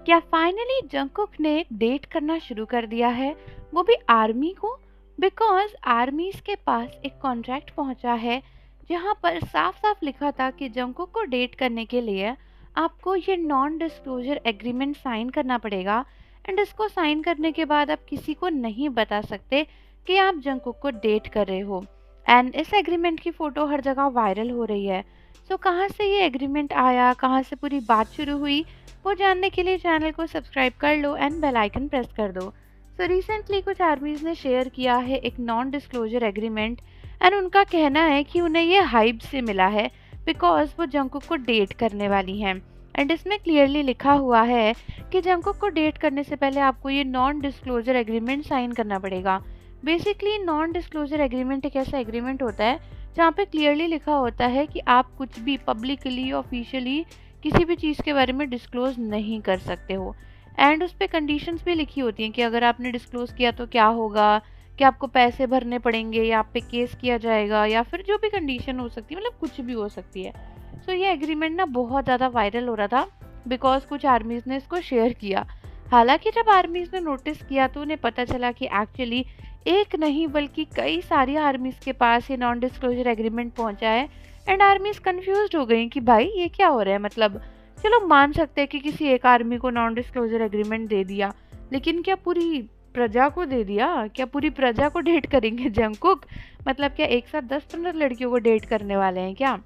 क्या finally Jungkook ने date करना शुरू कर दिया है, वो भी आर्मी को? बिकॉज आर्मीज के पास एक कॉन्ट्रैक्ट पहुंचा है जहां पर साफ साफ लिखा था कि जंगकुक को डेट करने के लिए आपको ये नॉन डिस्क्लोजर एग्रीमेंट साइन करना पड़ेगा। एंड इसको साइन करने के बाद आप किसी को नहीं बता सकते कि आप जंगकुक को डेट कर रहे हो। एंड इस एग्रीमेंट की फोटो हर जगह वायरल हो रही है। सो कहाँ से ये एग्रीमेंट आया, कहाँ से पूरी बात शुरू हुई, वो जानने के लिए चैनल को सब्सक्राइब कर लो एंड बेल आइकन प्रेस कर दो। सो रिसेंटली कुछ आर्मीज ने शेयर किया है एक नॉन डिस्क्लोजर एग्रीमेंट। एंड उनका कहना है कि उन्हें ये हाइब से मिला है बिकॉज वो जंगकुक को डेट करने वाली हैं। एंड इसमें क्लियरली लिखा हुआ है कि जंगकुक को डेट करने से पहले आपको ये नॉन डिस्क्लोजर एग्रीमेंट साइन करना पड़ेगा। बेसिकली नॉन डिस्क्लोजर एग्रीमेंट एक ऐसा एग्रीमेंट होता है जहाँ पे क्लियरली लिखा होता है कि आप कुछ भी पब्लिकली ऑफिशियली किसी भी चीज़ के बारे में डिस्क्लोज नहीं कर सकते हो। एंड उस पर कंडीशंस भी लिखी होती हैं कि अगर आपने डिस्क्लोज किया तो क्या होगा, कि आपको पैसे भरने पड़ेंगे या आप पे केस किया जाएगा या फिर जो भी कंडीशन हो सकती है, मतलब कुछ भी हो सकती है। सो ये एग्रीमेंट ना बहुत ज़्यादा वायरल हो रहा था बिकॉज कुछ आर्मीज़ ने इसको शेयर किया। हालांकि जब आर्मीज़ ने नोटिस किया तो उन्हें पता चला कि एक्चुअली एक नहीं बल्कि कई सारी आर्मीज़ के पास ये नॉन डिस्क्लोजर एग्रीमेंट पहुंचा है। एंड आर्मीज कंफ्यूज हो गई कि भाई ये क्या हो रहा है। मतलब चलो मान सकते हैं कि किसी एक आर्मी को नॉन डिस्क्लोजर एग्रीमेंट दे दिया, लेकिन क्या पूरी प्रजा को दे दिया? क्या पूरी प्रजा को डेट करेंगे जंगकुक? मतलब क्या एक साथ 10-15 लड़कियों को डेट करने वाले हैं क्या?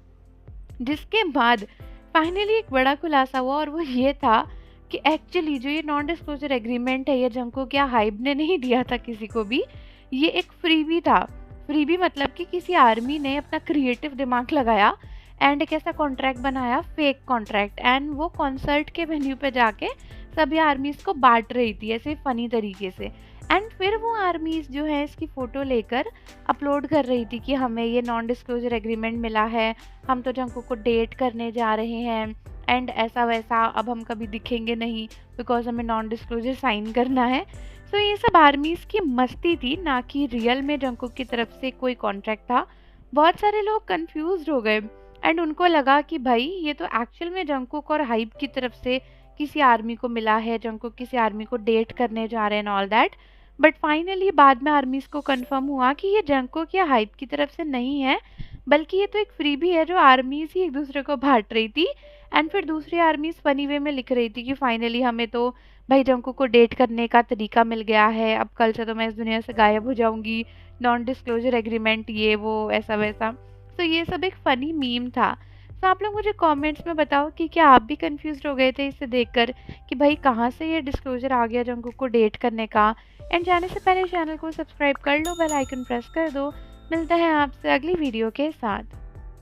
जिसके बाद फाइनली एक बड़ा खुलासा हुआ और वो ये था कि एक्चुअली जो ये नॉन डिस्क्लोजर एग्रीमेंट है ये जंगकुक या हाइब ने नहीं दिया था किसी को भी। ये एक फ्रीबी था। फ्रीबी मतलब कि किसी आर्मी ने अपना क्रिएटिव दिमाग लगाया एंड एक ऐसा कॉन्ट्रैक्ट बनाया, फेक कॉन्ट्रैक्ट, एंड वो कॉन्सर्ट के वेन्यू पे जाके सभी आर्मीज को बांट रही थी ऐसे फनी तरीके से। एंड फिर वो आर्मीज जो है इसकी फ़ोटो लेकर अपलोड कर रही थी कि हमें ये नॉन डिस्क्लोजर एग्रीमेंट मिला है, हम तो जंगकुक को डेट करने जा रहे हैं एंड ऐसा वैसा, अब हम कभी दिखेंगे नहीं बिकॉज हमें नॉन डिस्क्लोजर साइन करना है। सो ये सब आर्मीज़ की मस्ती थी, ना कि रियल में जंगकुक की तरफ से कोई कॉन्ट्रैक्ट था। बहुत सारे लोग कंफ्यूज हो गए एंड उनको लगा कि भाई ये तो एक्चुअल में जंगकुक और हाइब की तरफ से किसी आर्मी को मिला है, जंगकुक किसी आर्मी को डेट करने जा रहे हैं ऑल दैट। बट फाइनली बाद में आर्मीज को कंफर्म हुआ कि ये जंगकुक या हाइप की तरफ से नहीं है, बल्कि ये तो एक फ्रीबी है जो आर्मीज ही एक दूसरे को बांट रही थी। एंड फिर दूसरी आर्मीज फनी वे में लिख रही थी कि फाइनली हमें तो भाई जंगकुक को डेट करने का तरीका मिल गया है, अब कल से तो मैं इस दुनिया से गायब हो जाऊंगी, नॉन डिस्क्लोजर एग्रीमेंट ये वो ऐसा वैसा। तो ये सब एक फ़नी मीम था। तो आप लोग मुझे कमेंट्स में बताओ कि क्या आप भी कंफ्यूज हो गए थे इसे देखकर कि भाई कहाँ से ये डिस्क्लोजर आ गया जंगकुक को डेट करने का। एंड जाने से पहले चैनल को सब्सक्राइब कर लो, बेल आइकन प्रेस कर दो। मिलते हैं आपसे अगली वीडियो के साथ।